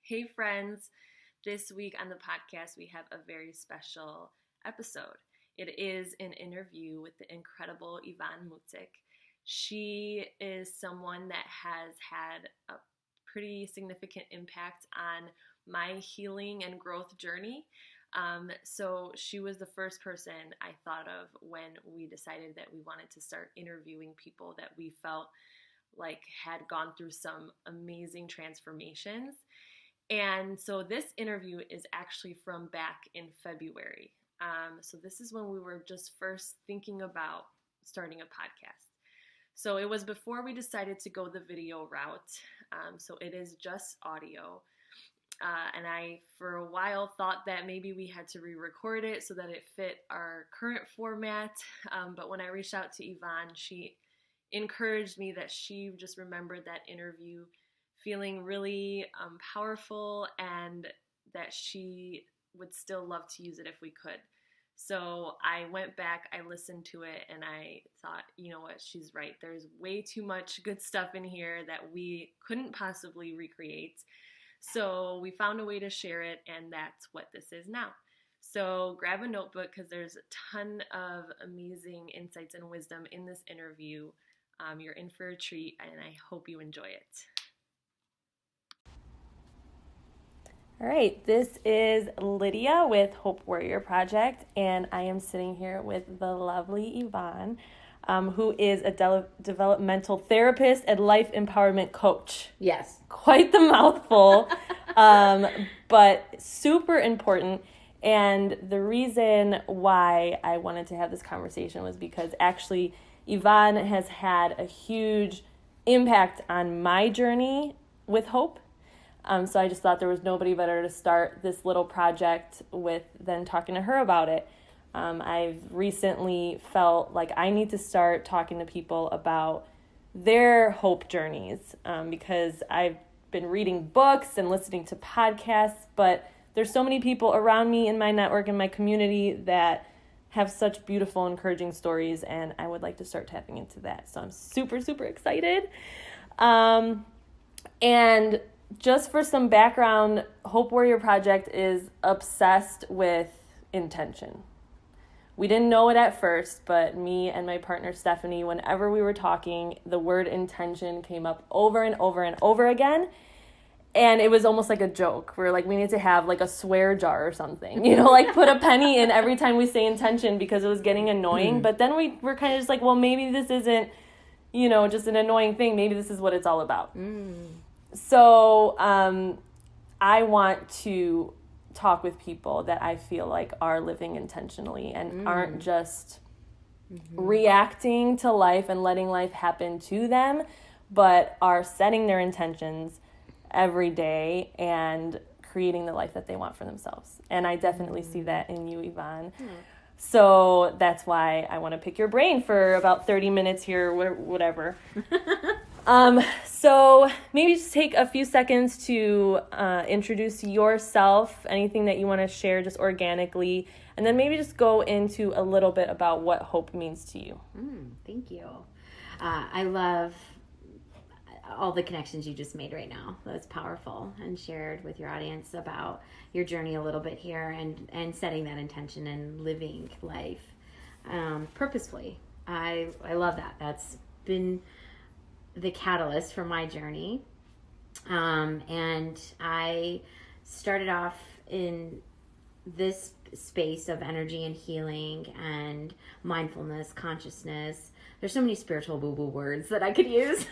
Hey friends, this week on the podcast we have a very special episode. It is an interview with the incredible Evon Mucek. She is someone that has had a pretty significant impact on my healing and growth journey. So she was the first person I thought of when we decided that we wanted to start interviewing people that we felt like had gone through some amazing transformations. And so this interview is actually from back in February. So this is when we were just first thinking about starting a podcast. So it was before we decided to go the video route. So it is just audio. And I, for a while, thought that maybe we had to re-record it so that it fit our current format. But when I reached out to Evon, she encouraged me that she just remembered that interview feeling really powerful and that she would still love to use it if we could. So I went back, I listened to it, and I thought, you know what, she's right. There's way too much good stuff in here that we couldn't possibly recreate. So we found a way to share it, and that's what this is now. So grab a notebook because there's a ton of amazing insights and wisdom in this interview. You're in for a treat, and I hope you enjoy it. All right, this is Lydia with Hope Warrior Project, and I am sitting here with the lovely Evon, who is a developmental therapist and life empowerment coach. Yes. Quite the mouthful, but super important. And the reason why I wanted to have this conversation was because actually Evon has had a huge impact on my journey with hope. So I just thought there was nobody better to start this little project with than talking to her about it. I've recently felt like I need to start talking to people about their hope journeys because I've been reading books and listening to podcasts, but there's so many people around me in my network and my community that have such beautiful, encouraging stories, and I would like to start tapping into that. So I'm super, super excited. And just for some background, Hope Warrior Project is obsessed with intention. We didn't know it at first, but me and my partner Stephanie, whenever we were talking, the word intention came up over and over and over again. And it was almost like a joke. We were like, we need to have like a swear jar or something, like put a penny in every time we say intention because it was getting annoying. But then we were kind of just like, well, maybe this isn't, just an annoying thing. Maybe this is what it's all about. So I want to talk with people that I feel like are living intentionally and aren't just reacting to life and letting life happen to them, but are setting their intentions every day and creating the life that they want for themselves. And I definitely see that in you, Evon. So that's why I want to pick your brain for about 30 minutes here, whatever. So maybe just take a few seconds to introduce yourself, anything that you want to share just organically, and then maybe just go into a little bit about what hope means to you. Thank you. I love all the connections you just made right now. That's powerful, and shared with your audience about your journey a little bit here and setting that intention and living life purposefully. I love that. That's been the catalyst for my journey. And I started off in this space of energy and healing and mindfulness, consciousness. There's so many spiritual boo-boo words that I could use.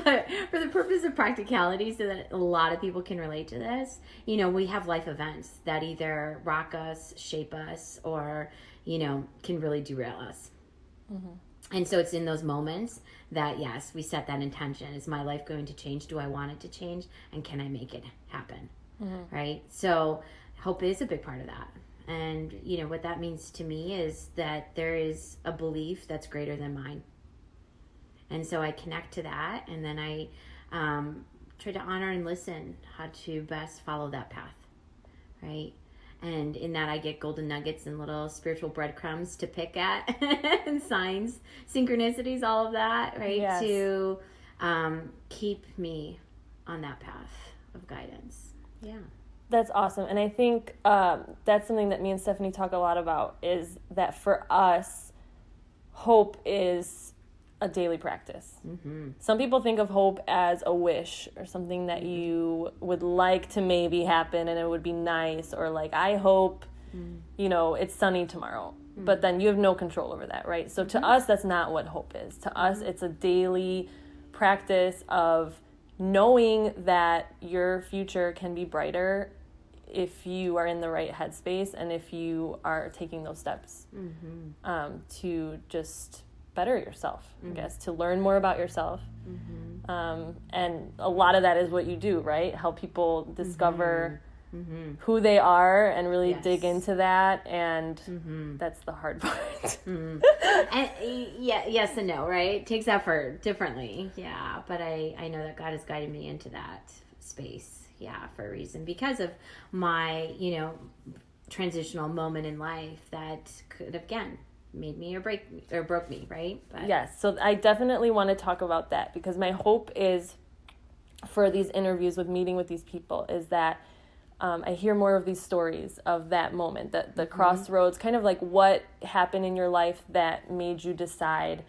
But for the purpose of practicality, so that a lot of people can relate to this, we have life events that either rock us, shape us, or, can really derail us. And so it's in those moments that, yes, we set that intention. Is my life going to change? Do I want it to change? And can I make it happen? Right? So hope is a big part of that. And, what that means to me is that there is a belief that's greater than mine. And so I connect to that, and then I try to honor and listen how to best follow that path, right? And in that I get golden nuggets and little spiritual breadcrumbs to pick at and signs, synchronicities, all of that, right? Yes. To keep me on that path of guidance. Yeah. That's awesome. And I think that's something that me and Stephanie talk a lot about, is that for us, hope is a daily practice. Mm-hmm. Some people think of hope as a wish or something that you would like to maybe happen and it would be nice, or like, I hope, it's sunny tomorrow. But then you have no control over that, right? So to us, that's not what hope is. To us, it's a daily practice of knowing that your future can be brighter if you are in the right headspace and if you are taking those steps to just better yourself, I guess, to learn more about yourself. And a lot of that is what you do, right? Help people discover who they are and really dig into that. And that's the hard part. And yes and no, right? It takes effort differently. Yeah. But I know that God has guided me into that space. Yeah, for a reason, because of my, transitional moment in life that could have, again, made me or broke me, right? But yes, so I definitely want to talk about that, because my hope is for these interviews with meeting with these people is that I hear more of these stories of that moment, the crossroads, kind of like what happened in your life that made you decide,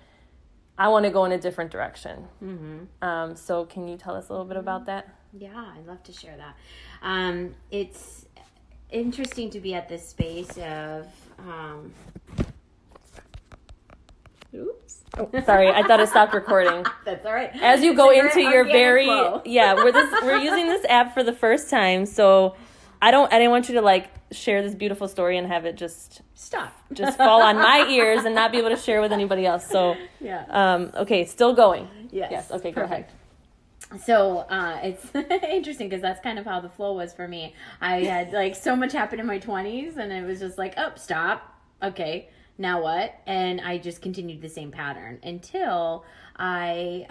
I want to go in a different direction. So can you tell us a little bit about that? Yeah, I'd love to share that. It's interesting to be at this space of... Oops. Oh, sorry, I thought it stopped recording. That's all right. As you go into your we're using this app for the first time, so I didn't want you to like share this beautiful story and have it just fall on my ears and not be able to share with anybody else. So okay, still going. Yes. Okay, go ahead. So it's interesting because that's kind of how the flow was for me. I had like so much happen in my 20s and it was just like, oh, stop. Okay, now what? And I just continued the same pattern until I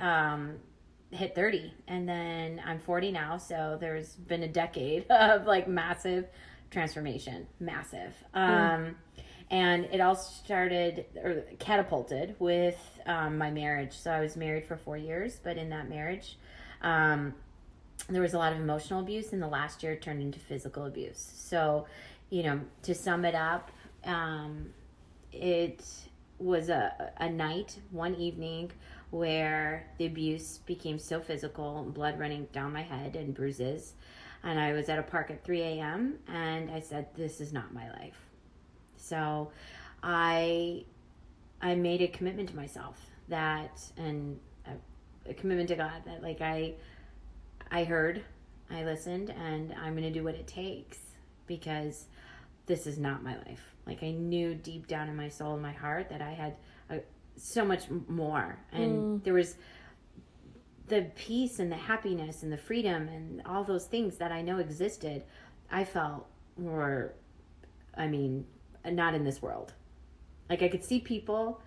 hit 30. And then I'm 40 now. So there's been a decade of like massive transformation. Massive. And it all started or catapulted with my marriage. So I was married for 4 years, but in that marriage... there was a lot of emotional abuse, and the last year turned into physical abuse. So, to sum it up, it was a night, one evening, where the abuse became so physical, blood running down my head and bruises. And I was at a park at 3 a.m. and I said, this is not my life. So I made a commitment to myself a commitment to God that like I heard, I listened, and I'm going to do what it takes because this is not my life. Like I knew deep down in my soul and my heart that I had so much more. And there was the peace and the happiness and the freedom and all those things that I know existed. I felt were, not in this world. Like I could see people,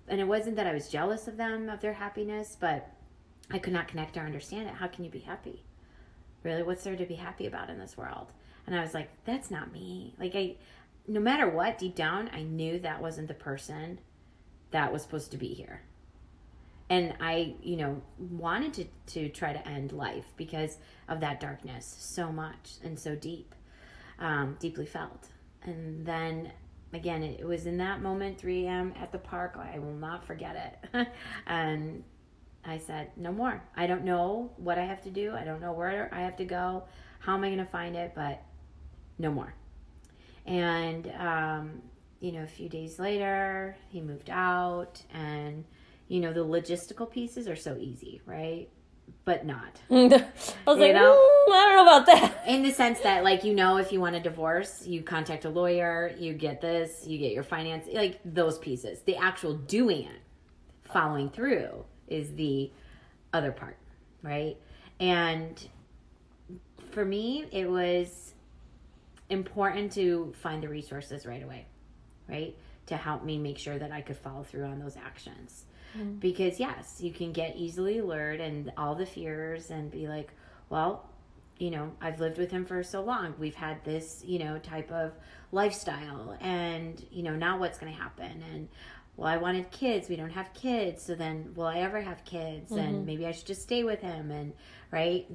and it wasn't that I was jealous of them, of their happiness, but I could not connect or understand it. How can you be happy? Really, what's there to be happy about in this world? And I was like, that's not me. Like no matter what, deep down, I knew that wasn't the person that was supposed to be here. And I, wanted to try to end life because of that darkness so much and so deep, deeply felt. And then again, it was in that moment, 3 a.m. at the park. I will not forget it. And I said, no more. I don't know what I have to do. I don't know where I have to go. How am I going to find it? But no more. And, a few days later, he moved out. And, the logistical pieces are so easy, right? But not. I was like, I don't know about that. In the sense that, like, if you want a divorce, you contact a lawyer, you get this, you get your finance, like those pieces. The actual doing it, following through is the other part, right? And for me, it was important to find the resources right away, right? To help me make sure that I could follow through on those actions. Because yes, you can get easily lured and all the fears and be like, well, I've lived with him for so long. We've had this, type of lifestyle and, now what's going to happen? And well, I wanted kids. We don't have kids. So then will I ever have kids? And maybe I should just stay with him. And right.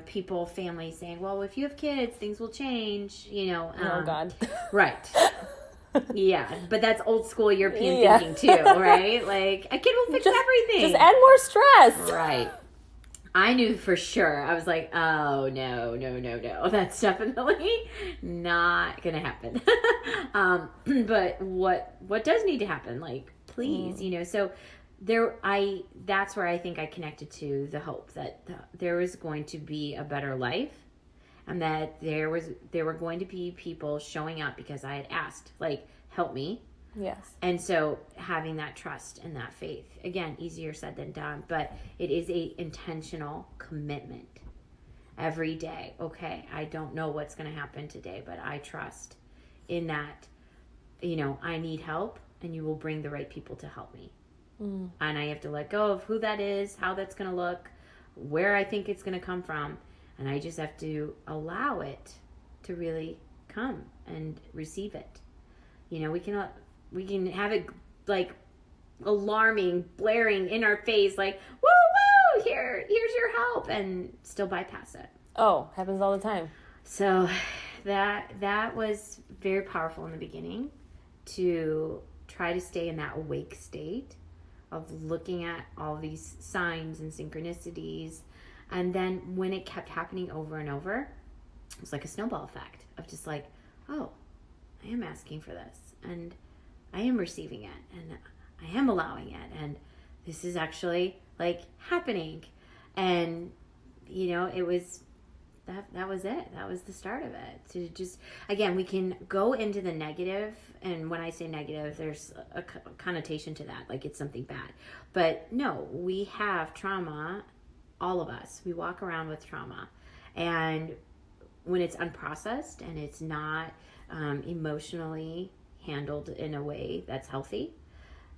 people, families saying, well, if you have kids, things will change, Oh, God. Right. Yeah, but that's old school European thinking too, right? Like, a kid will fix everything. Just add more stress. Right. I knew for sure. I was like, oh, no. That's definitely not going to happen. But what does need to happen? Like, please, so that's where I think I connected to the hope that there was going to be a better life, and that there were going to be people showing up because I had asked, like, help me. Yes. And so having that trust and that faith, again, easier said than done, but it is a intentional commitment every day. Okay, I don't know what's going to happen today, but I trust in that, I need help, and you will bring the right people to help me. And I have to let go of who that is, how that's going to look, where I think it's going to come from. And I just have to allow it to really come and receive it. We can have it like alarming, blaring in our face, like, woo, here's your help, and still bypass it. Oh, happens all the time. So that was very powerful in the beginning, to try to stay in that awake state of looking at all these signs and synchronicities. And then when it kept happening over and over, it was like a snowball effect of just like, oh, I am asking for this, and I am receiving it, and I am allowing it, and this is actually like happening. And it was that was it. That was the start of it. To just, again, we can go into the negative, and when I say negative, there's a connotation to that, like it's something bad. But no, we have trauma, all of us. We walk around with trauma, and when it's unprocessed and it's not emotionally handled in a way that's healthy,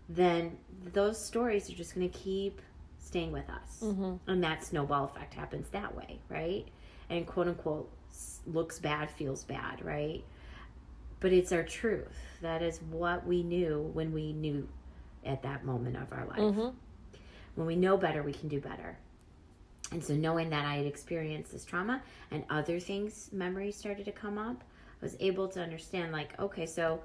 then those stories are just going to keep staying with us. And that snowball effect happens that way, right? And quote unquote looks bad, feels bad, right? But it's our truth. That is what we knew when we knew at that moment of our life. When we know better, we can do better. And so knowing that I had experienced this trauma and other things, memories started to come up, I was able to understand, like, okay, so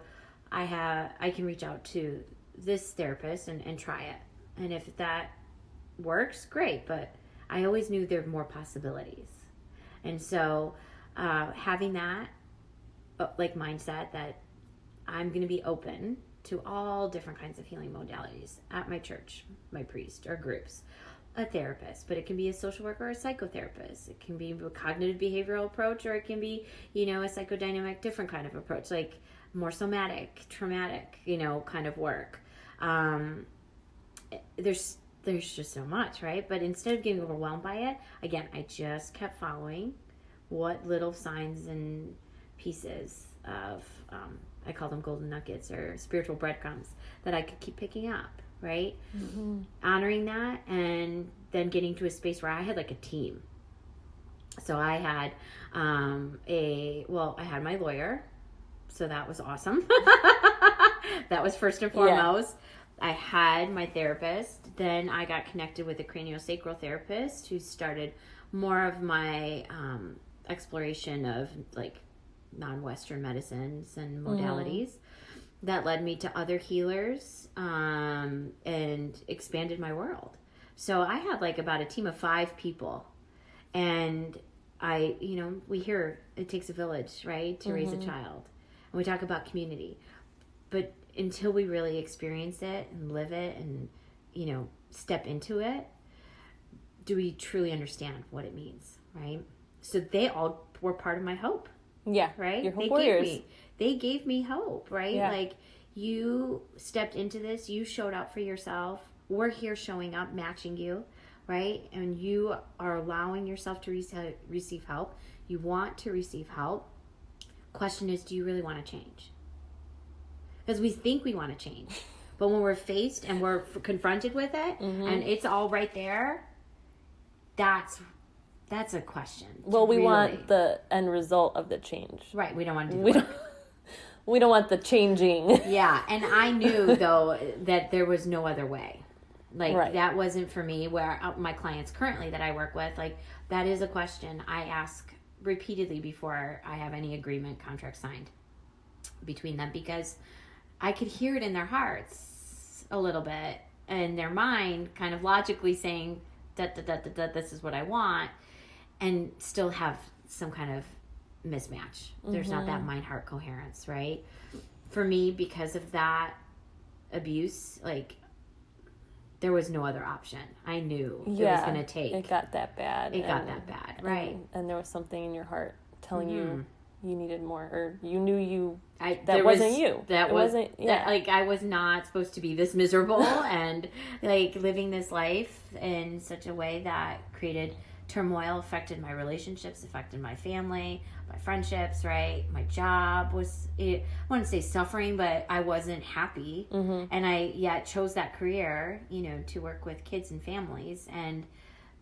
I can reach out to this therapist and try it. And if that works, great. But I always knew there were more possibilities. And so having that like mindset that I'm going to be open to all different kinds of healing modalities at my church, my priest, or groups, a therapist, but it can be a social worker or a psychotherapist. It can be a cognitive behavioral approach, or it can be, a psychodynamic, different kind of approach, like more somatic, traumatic, kind of work. There's just so much, right? But instead of getting overwhelmed by it, again, I just kept following what little signs and pieces of, I call them golden nuggets or spiritual breadcrumbs, that I could keep picking up, right? Honoring that, and then getting to a space where I had like a team. So I had I had my lawyer, so that was awesome. That was first and foremost. Yeah. I had my therapist. Then I got connected with a craniosacral therapist who started more of my exploration of like non-Western medicines and modalities. That led me to other healers and expanded my world. So I had like about a team of 5 people. And we hear it takes a village, right, to raise a child. And we talk about community. But until we really experience it and live it and, step into it, do we truly understand what it means, right? So they all were part of my hope. Yeah. Right? Your hope warriors. They gave me hope, right? Yeah. Like, you stepped into this, you showed up for yourself. We're here showing up, matching you, right? And you are allowing yourself to receive help. You want to receive help. Question is, do you really want to change? Because we think we want to change. But when we're faced and we're confronted with it, and it's all right there, that's a question. Well, we want the end result of the change. Right. We don't want to do that. We don't want the changing. Yeah. And I knew, though, that there was no other way. Like, Right. that wasn't for me. Where my clients currently that I work with, like, that is a question I ask repeatedly before I have any agreement contract signed between them, because I could hear it in their hearts a little bit, and their mind kind of logically saying, this is what I want, and still have some kind of mismatch. There's not that mind-heart coherence, right? For me, because of that abuse, like, there was no other option. I knew it was going to take. It got that bad. It got that bad, right? And there was something in your heart telling you needed more, or you knew that wasn't wasn't you. That wasn't. Yeah. Like, I was not supposed to be this miserable and like living this life in such a way that created turmoil, affected my relationships, affected my family, my friendships, right? My job was, I wouldn't say suffering, but I wasn't happy. And I chose that career, to work with kids and families. And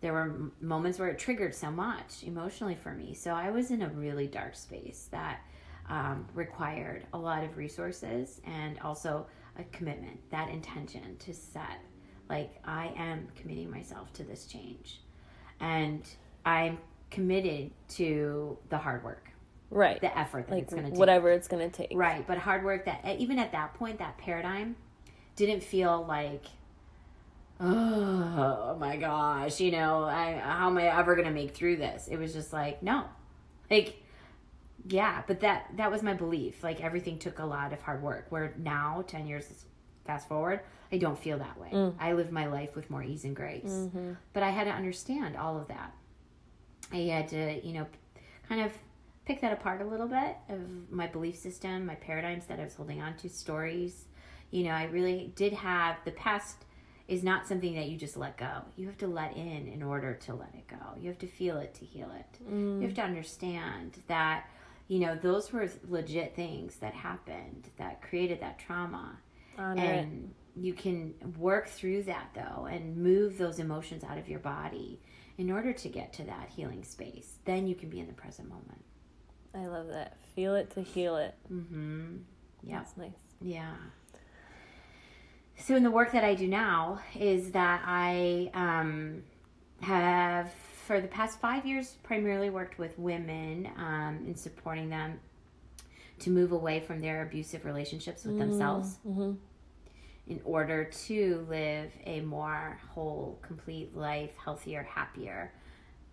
there were moments where it triggered so much emotionally for me. So I was in a really dark space that required a lot of resources and also a commitment, that intention to set, like, I am committing myself to this change. And I'm committed to the hard work. Right. The effort that it's going to take. Whatever it's going to take. Right. But hard work that, even at that point, that paradigm didn't feel like, oh my gosh, how am I ever going to make through this? It was just like, no. Like, yeah, but that was my belief. Like, everything took a lot of hard work. Where now, 10 years fast forward, I don't feel that way. I live my life with more ease and grace. But I had to understand all of that. I had to, kind of pick that apart a little bit of my belief system, my paradigms that I was holding on to, stories. I really did have, the past is not something that you just let go. You have to let in order to let it go. You have to feel it to heal it. You have to understand that, those were legit things that happened that created that trauma. And you can work through that, though, and move those emotions out of your body in order to get to that healing space. Then you can be in the present moment. I love that. Feel it to heal it. Yeah. That's nice. Yeah. So in the work that I do now is that I have, for the past 5 years, primarily worked with women in supporting them to move away from their abusive relationships with themselves in order to live a more whole, complete life, healthier, happier,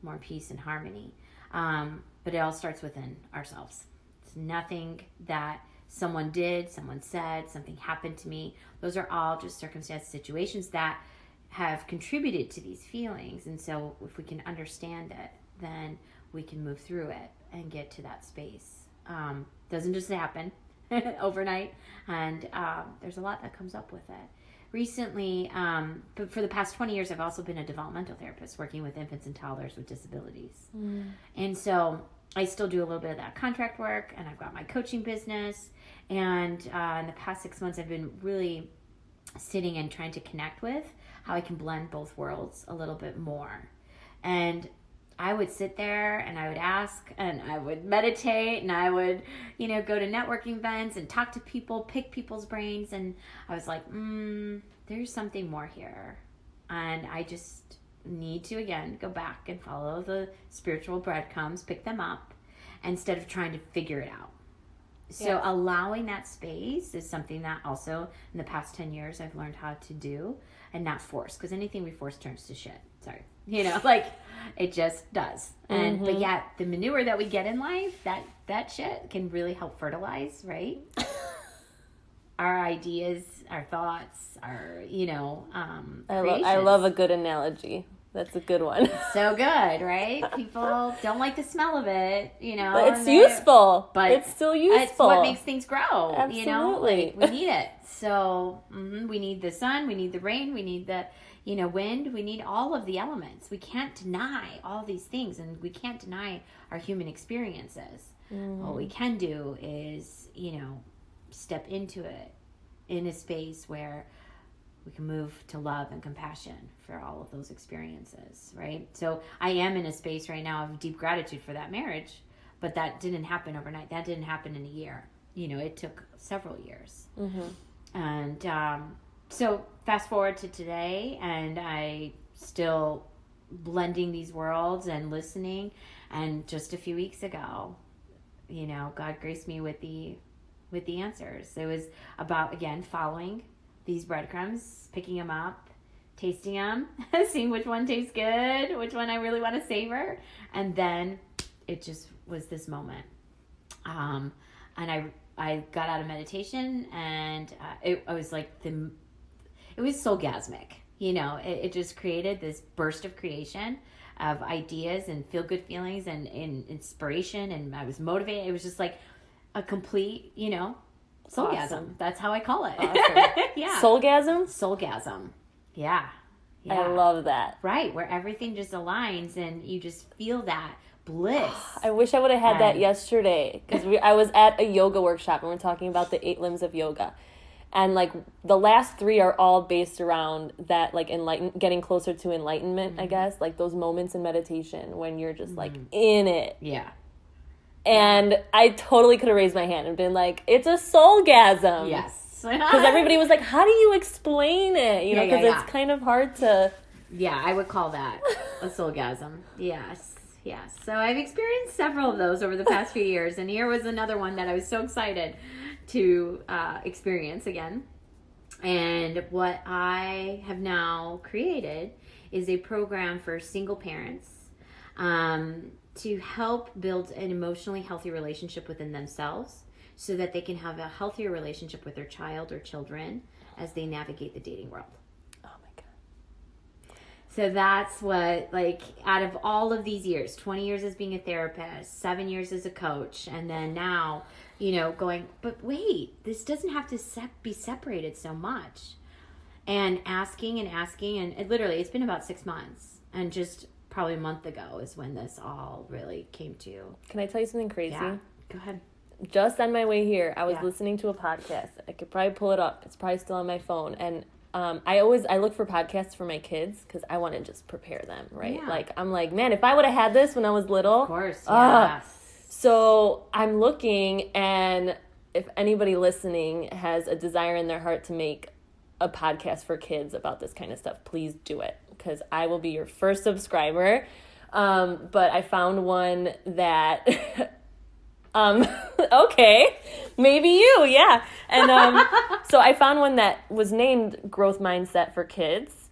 more peace and harmony. But it all starts within ourselves. It's nothing that someone did, someone said, something happened to me. Those are all just circumstances, situations that have contributed to these feelings. And so if we can understand it, then we can move through it and get to that space. Doesn't just happen overnight. And there's a lot that comes up with it. Recently, but for the past 20 years, I've also been a developmental therapist working with infants and toddlers with disabilities. And so I still do a little bit of that contract work, and I've got my coaching business. And in the past 6 months, I've been really sitting and trying to connect with how I can blend both worlds a little bit more. And I would sit there and I would ask and I would meditate and I would, go to networking events and talk to people, pick people's brains. And I was like, there's something more here. And I just need to, again, go back and follow the spiritual breadcrumbs, pick them up instead of trying to figure it out. So allowing that space is something that also in the past 10 years I've learned how to do and not force, because anything we force turns to shit. Sorry. Like it just does. And but yet the manure that we get in life, that shit can really help fertilize, right? Our ideas, our thoughts, our, I love a good analogy. That's a good one. So good, right? People don't like the smell of it, But it's useful. But it's still useful. It's what makes things grow, Absolutely. we need it. So we need the sun, we need the rain, we need the, wind, we need all of the elements. We can't deny all these things, and we can't deny our human experiences. What we can do is, step into it in a space where we can move to love and compassion for all of those experiences, right? So I am in a space right now of deep gratitude for that marriage, but that didn't happen overnight. That didn't happen in a year. It took several years. And so fast forward to today, and I still blending these worlds and listening. And just a few weeks ago, God graced me with the answers. It was about, again, following these breadcrumbs, picking them up, tasting them, seeing which one tastes good, which one I really want to savor. And then it just was this moment. And I got out of meditation, and it was like it was soulgasmic. It just created this burst of creation of ideas and feel-good feelings and inspiration, and I was motivated. It was just like a complete, soulgasm. Awesome. That's how I call it. Awesome. Yeah. Soulgasm? Yeah. I love that. Right, where everything just aligns and you just feel that bliss. I wish I would have had that yesterday, because I was at a yoga workshop and we're talking about the 8 limbs of yoga. And like the last 3 are all based around that, like getting closer to enlightenment, I guess, like those moments in meditation when you're just like in it. Yeah. And I totally could have raised my hand and been like, it's a soulgasm. Yes. Because everybody was like, how do you explain it? Because it's kind of hard to... Yeah, I would call that a soulgasm. Yes. So I've experienced several of those over the past few years. And here was another one that I was so excited to experience again. And what I have now created is a program for single parents to help build an emotionally healthy relationship within themselves, so that they can have a healthier relationship with their child or children as they navigate the dating world. Oh my God. So that's what, like, out of all of these years, 20 years as being a therapist, 7 years as a coach, and then now, going, but wait, this doesn't have to be separated so much. And asking, and it literally, it's been about 6 months. And just probably a month ago is when this all really came to. Can I tell you something crazy? Yeah, go ahead. Just on my way here, I was listening to a podcast. I could probably pull it up. It's probably still on my phone. And I look for podcasts for my kids because I want to just prepare them, right? Yeah. Like, I'm like, man, if I would have had this when I was little. Of course, yes. So I'm looking, and if anybody listening has a desire in their heart to make a podcast for kids about this kind of stuff, please do it, because I will be your first subscriber. But I found one that... okay, maybe you, yeah. And so I found one that was named Growth Mindset for Kids.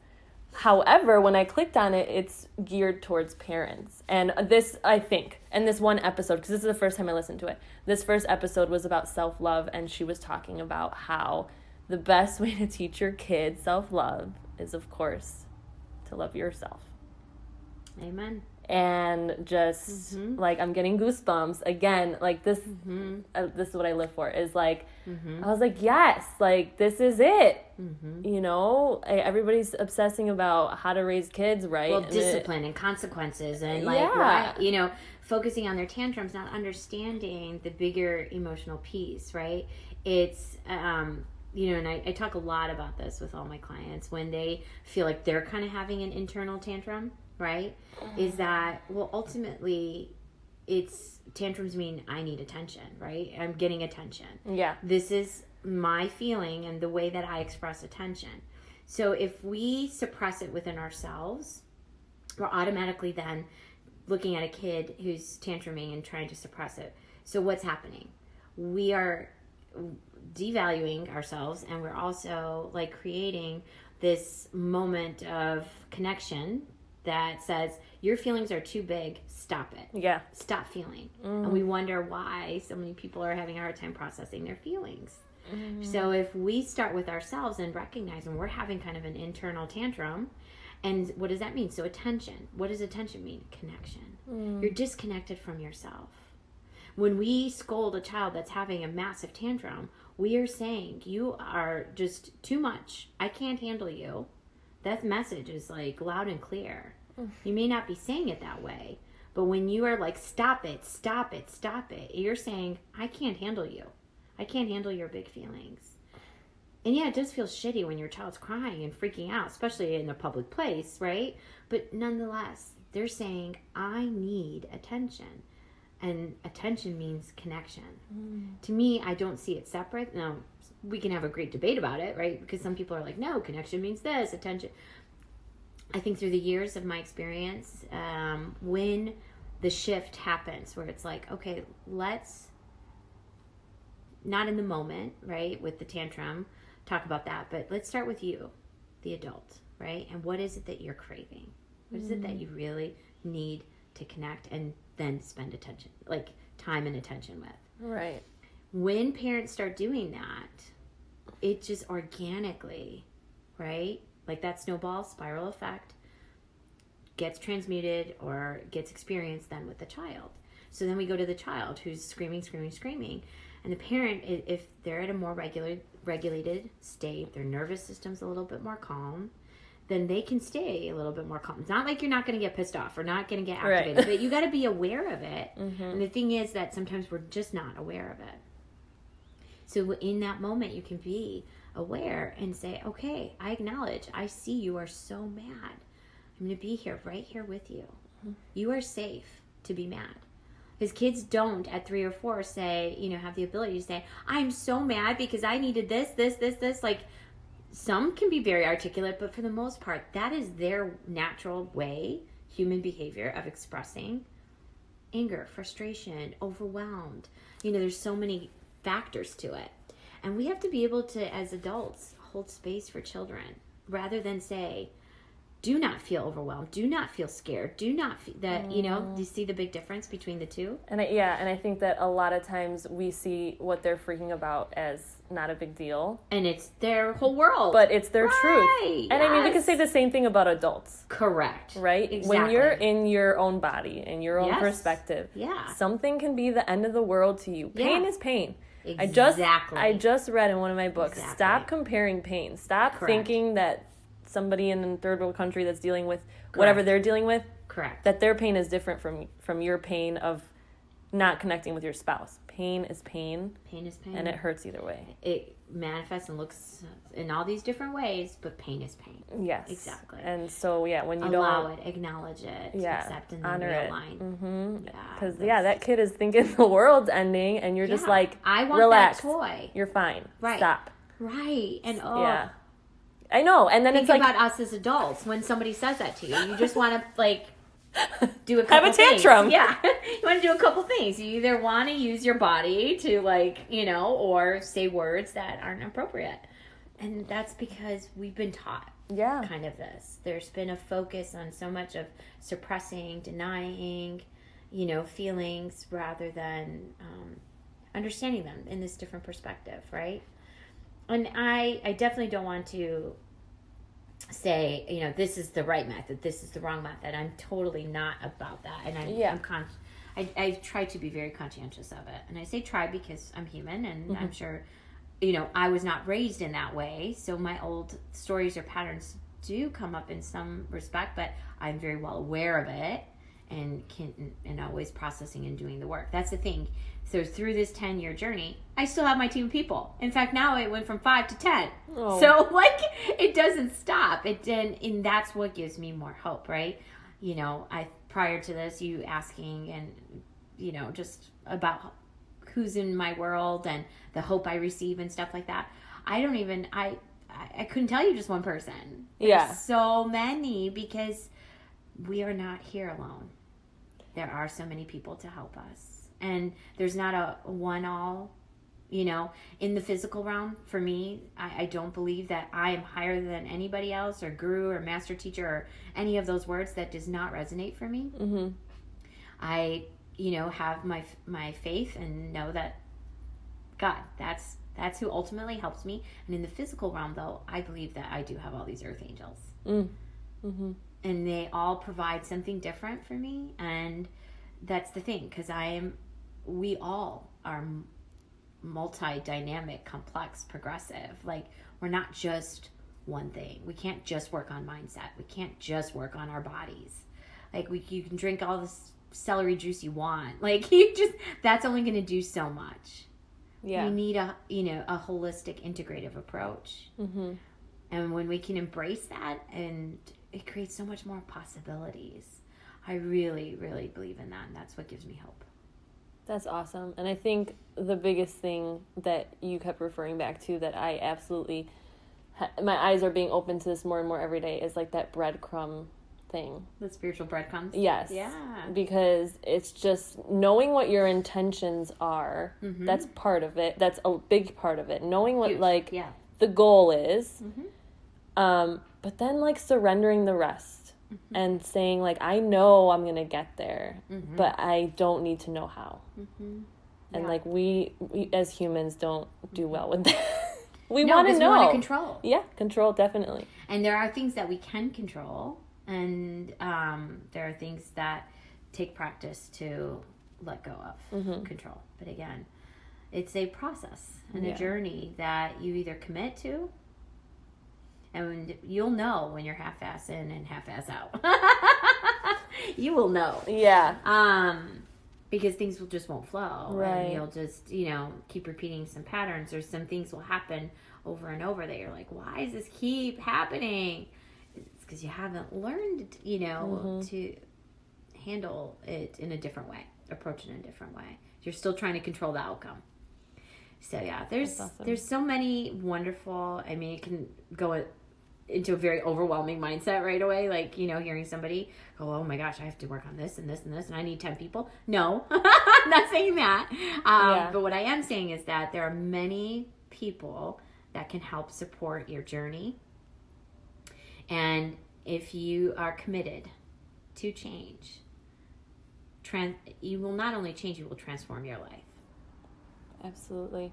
However, when I clicked on it, it's geared towards parents. And this, I think, and this one episode, because this is the first time I listened to it, this first episode was about self-love, and she was talking about how the best way to teach your kids self-love is, of course, to love yourself. Amen. And just like, I'm getting goosebumps again, like this this is what I live for, is like I was like, yes, like this is it. Everybody's obsessing about how to raise kids right, well, discipline and consequences, and focusing on their tantrums, not understanding the bigger emotional piece, right? It's and I talk a lot about this with all my clients when they feel like they're kind of having an internal tantrum, right? Is that, well, ultimately, it's tantrums mean I need attention, right? I'm getting attention. Yeah. This is my feeling and the way that I express attention. So if we suppress it within ourselves, we're automatically then looking at a kid who's tantruming and trying to suppress it. So what's happening? We are devaluing ourselves, and we're also like creating this moment of connection that says, your feelings are too big, stop it. Yeah. Stop feeling. And we wonder why so many people are having a hard time processing their feelings. So if we start with ourselves and recognize when we're having kind of an internal tantrum, and what does that mean? So attention. What does attention mean? Connection. You're disconnected from yourself. When we scold a child that's having a massive tantrum, we are saying, you are just too much. I can't handle you. That message is like loud and clear. You may not be saying it that way, but when you are like, stop it, stop it, stop it, you're saying, I can't handle you. I can't handle your big feelings. And yeah, it does feel shitty when your child's crying and freaking out, especially in a public place, right? But nonetheless, they're saying, I need attention. And attention means connection. To me, I don't see it separate. Now, we can have a great debate about it, right? Because some people are like, no, connection means this, attention. I think through the years of my experience, when the shift happens where it's like, okay, let's, not in the moment, right, with the tantrum, talk about that, but let's start with you, the adult, right? And what is it that you're craving? What is it that you really need to connect and then spend attention, like time and attention with? Right. When parents start doing that, it just organically, right? Like that snowball spiral effect gets transmuted or gets experienced then with the child. So then we go to the child who's screaming. And the parent, if they're at a more regulated state, their nervous system's a little bit more calm, then they can stay a little bit more calm. It's not like you're not going to get pissed off or not going to get activated, right. But you got to be aware of it. And the thing is that sometimes we're just not aware of it. So in that moment, you can be aware and say, okay, I acknowledge, I see you are so mad. I'm going to be here, right here with you. You are safe to be mad. Because kids don't, at 3 or 4, say, have the ability to say, I'm so mad because I needed this. Like, some can be very articulate, but for the most part, that is their natural way, human behavior, of expressing anger, frustration, overwhelmed. There's so many factors to it. And we have to be able to, as adults, hold space for children rather than say, do not feel overwhelmed, do not feel scared, do not feel that, do you see the big difference between the two? And I think that a lot of times we see what they're freaking about as not a big deal. And it's their whole world. But it's their truth. And yes. I mean, we can say the same thing about adults. Correct. Right? Exactly. When you're in your own body, in your own perspective, something can be the end of the world to you. Pain is pain. Exactly. I just read in one of my books, stop comparing pain. Stop thinking that somebody in a third world country that's dealing with whatever they're dealing with, that their pain is different from your pain of not connecting with your spouse. Pain is pain. Pain is pain. And it hurts either way. It manifests and looks in all these different ways, but pain is pain. Yes. Exactly. And so, when you allow it, acknowledge it, accept, and then honor realign. It. Mm-hmm. Because, that kid is thinking the world's ending, and you're just like, I want relax. That toy. You're fine. Right. Stop. Right. And, I know. And then think it's like, about us as adults when somebody says that to you. You just want to, do a couple have a tantrum. Things. Yeah. You want to do a couple things. You either want to use your body to, or say words that aren't appropriate. And that's because we've been taught kind of this. There's been a focus on so much of suppressing, denying, feelings rather than understanding them in this different perspective, right? And I definitely don't want to say, this is the right method, this is the wrong method. I'm totally not about that. And I try to be very conscientious of it. And I say try because I'm human, and I'm sure, I was not raised in that way. So my old stories or patterns do come up in some respect, but I'm very well aware of it and always processing and doing the work. That's the thing. So through this 10-year journey, I still have my team of people. In fact, now it went from 5 to 10. Oh. So it doesn't stop. And that's what gives me more hope, right? Prior to this, you asking and, just about who's in my world and the hope I receive and stuff like that. I couldn't tell you just one person. There's so many, because we are not here alone. There are so many people to help us. And there's not a one-all, in the physical realm. For me, I don't believe that I am higher than anybody else, or guru or master teacher or any of those words. That does not resonate for me. Mm-hmm. I, have my faith and know that God, that's who ultimately helps me. And in the physical realm, though, I believe that I do have all these earth angels. Mm-hmm. And they all provide something different for me. And that's the thing, because we all are multi-dynamic, complex, progressive. We're not just one thing. We can't just work on mindset. We can't just work on our bodies. You can drink all this celery juice you want. That's only going to do so much. Yeah. We need a holistic, integrative approach. Mm-hmm. And when we can embrace that, and it creates so much more possibilities. I really, really believe in that, and that's what gives me hope. That's awesome. And I think the biggest thing that you kept referring back to that I absolutely, my eyes are being open to this more and more every day is like that breadcrumb thing. The spiritual breadcrumbs? Yes. Yeah. Because it's just knowing what your intentions are. Mm-hmm. That's part of it. That's a big part of it. Knowing what, Huge. like, Yeah. the goal is. Mm-hmm. But then, like, surrendering the rest. Mm-hmm. And saying, like, I know I'm going to get there, Mm-hmm. but I don't need to know how. Mm-hmm. And, Yeah. like, we as humans don't do well with that. We No, want to because know. we want to control. Yeah, control, definitely. And there are things that we can control, and there are things that take practice to let go of control. But again, it's a process and a journey that you either commit to, and you'll know when you're half-ass in and half-ass out. You will know. Yeah. Because things just won't flow. Right. And you'll just, keep repeating some patterns, or some things will happen over and over that you're like, why does this keep happening? It's because you haven't learned, to handle it in a different way, approach it in a different way. You're still trying to control the outcome. So yeah, there's so many wonderful, it can go into a very overwhelming mindset right away. Like, hearing somebody go, oh my gosh, I have to work on this and this and this, and I need 10 people. No, I'm not saying that. But what I am saying is that there are many people that can help support your journey. And if you are committed to change, you will not only change, you will transform your life. Absolutely.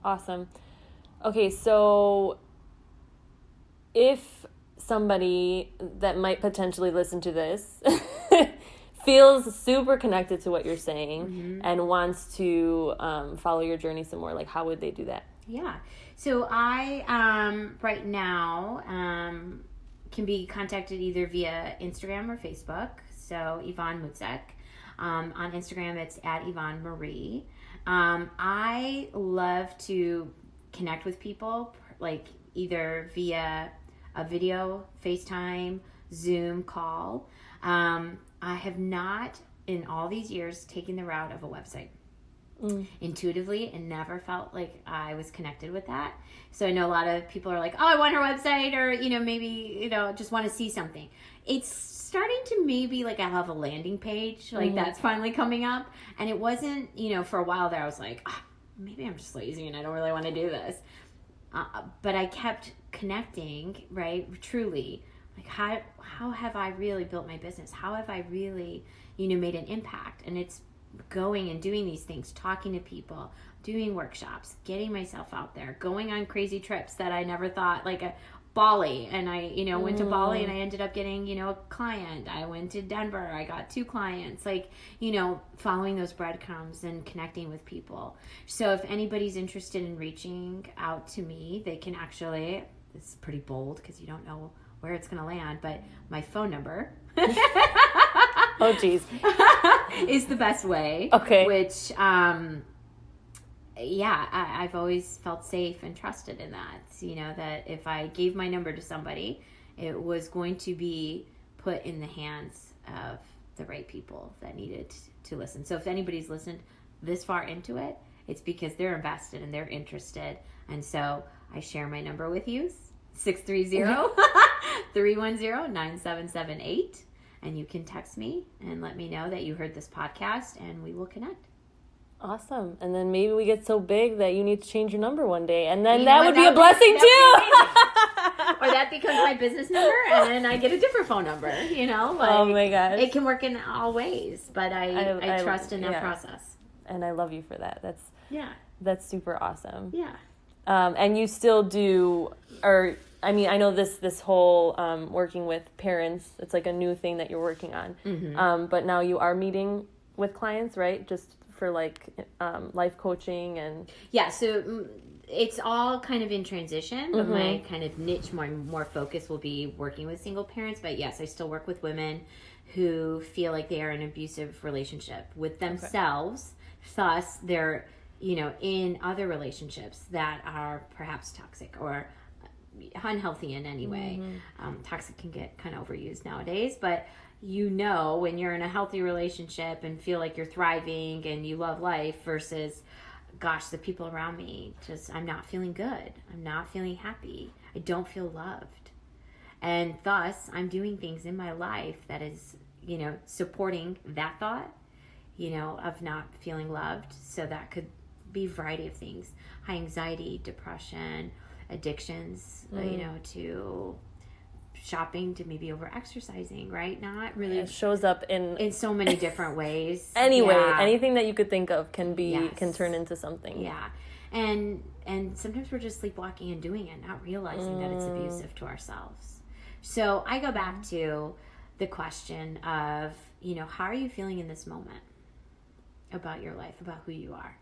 Awesome. Okay, so if somebody that might potentially listen to this feels super connected to what you're saying and wants to follow your journey some more, like, how would they do that? Yeah. So I, right now, can be contacted either via Instagram or Facebook. So Evon Mucek. On Instagram, it's at Evon Marie. I love to connect with people, like either via a video, FaceTime, Zoom call. I have not, in all these years, taken the route of a website. Intuitively, and never felt like I was connected with that. So I know a lot of people are like, oh, I want her website, or, maybe, just want to see something. It's starting to maybe, like, I have a landing page, like that's finally coming up. And it wasn't, for a while there, I was like, maybe I'm just lazy and I don't really want to do this. But I kept connecting, right? Truly, like, how have I really built my business? How have I really, made an impact? And it's going and doing these things, talking to people, doing workshops, getting myself out there, going on crazy trips that I never thought, like a Bali. And I, went to Bali and I ended up getting, a client. I went to Denver. I got 2 clients, like, following those breadcrumbs and connecting with people. So if anybody's interested in reaching out to me, they can actually, it's pretty bold because you don't know where it's going to land, but my phone number Oh, geez. is the best way. Okay. Which, I've always felt safe and trusted in that. That if I gave my number to somebody, it was going to be put in the hands of the right people that needed to listen. So if anybody's listened this far into it, it's because they're invested and they're interested. And so I share my number with you, 630-310-9778. And you can text me and let me know that you heard this podcast, and we will connect. Awesome. And then maybe we get so big that you need to change your number one day. And then that would be a blessing too. Or that becomes my business number, and then I get a different phone number, oh my gosh. It can work in all ways, but I trust in that process. And I love you for that. That's super awesome. Yeah. And you still do, I know this whole working with parents, it's like a new thing that you're working on. But now you are meeting with clients, right? Just for like life coaching and... Yeah, so it's all kind of in transition, but my kind of niche, more focus will be working with single parents. But yes, I still work with women who feel like they are in an abusive relationship with themselves. Thus, they're, in other relationships that are perhaps toxic or unhealthy in any way. Toxic can get kind of overused nowadays, but you know when you're in a healthy relationship and feel like you're thriving and you love life versus, gosh, the people around me, just, I'm not feeling good. I'm not feeling happy. I don't feel loved. And thus, I'm doing things in my life that is, you know, supporting that thought, you know, of not feeling loved. So that could be a variety of things. High anxiety, depression, addictions, you know, to shopping, to maybe over exercising, right? Not really. It shows up in so many different ways. Anyway, Yeah. anything that you could think of can be Yes. can turn into something. Yeah. And sometimes we're just sleepwalking and doing it, not realizing that it's abusive to ourselves. So I go back to the question of, you know, how are you feeling in this moment about your life, about who you are?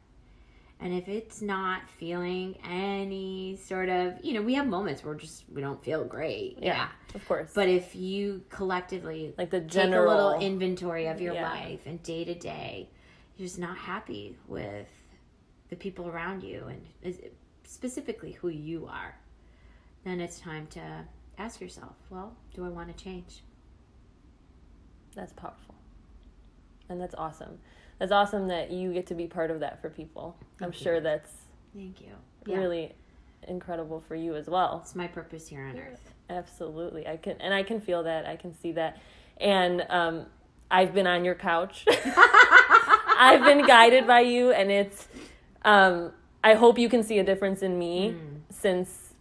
And if it's not feeling any sort of, you know, we have moments where we don't feel great. Yeah, of course. But if you collectively like the take general a little inventory of your life and day to day, you're just not happy with the people around you and specifically who you are, then it's time to ask yourself, well, do I want to change? That's powerful. And that's awesome. That's awesome that you get to be part of that for people. I'm sure that's Thank you. really incredible for you as well. It's my purpose here on earth. Absolutely. I can feel that. I can see that. And I've been on your couch. I've been guided by you, and it's I hope you can see a difference in me since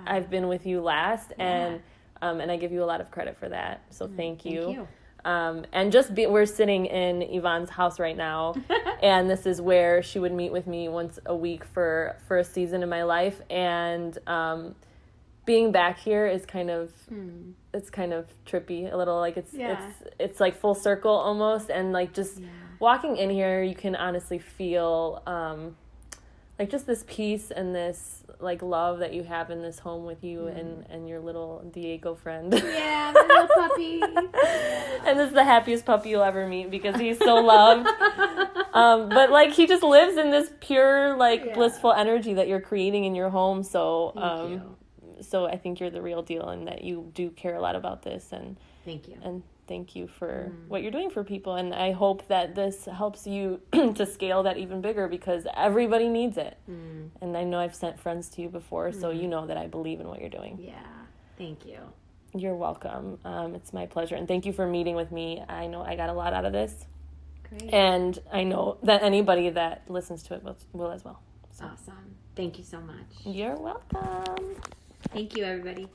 I've been with you last, and I give you a lot of credit for that. So thank you. Thank you. And we're sitting in Yvonne's house right now, and this is where she would meet with me once a week for a season in my life. And being back here is kind of it's kind of trippy a little, like it's like full circle almost, and like just walking in here, you can honestly feel like just this peace and this like love that you have in this home with you and your little Diego friend. Yeah, my little puppy. And this is the happiest puppy you'll ever meet because he's so loved. But like he just lives in this pure like blissful energy that you're creating in your home. So so I think you're the real deal and that you do care a lot about this, and thank you. And thank you for what you're doing for people. And I hope that this helps you to scale that even bigger because everybody needs it. And I know I've sent friends to you before, so you know that I believe in what you're doing. Yeah, thank you. You're welcome. It's my pleasure. And thank you for meeting with me. I know I got a lot out of this. Great. And I know that anybody that listens to it will as well. So. Awesome. Thank you so much. You're welcome. Thank you, everybody.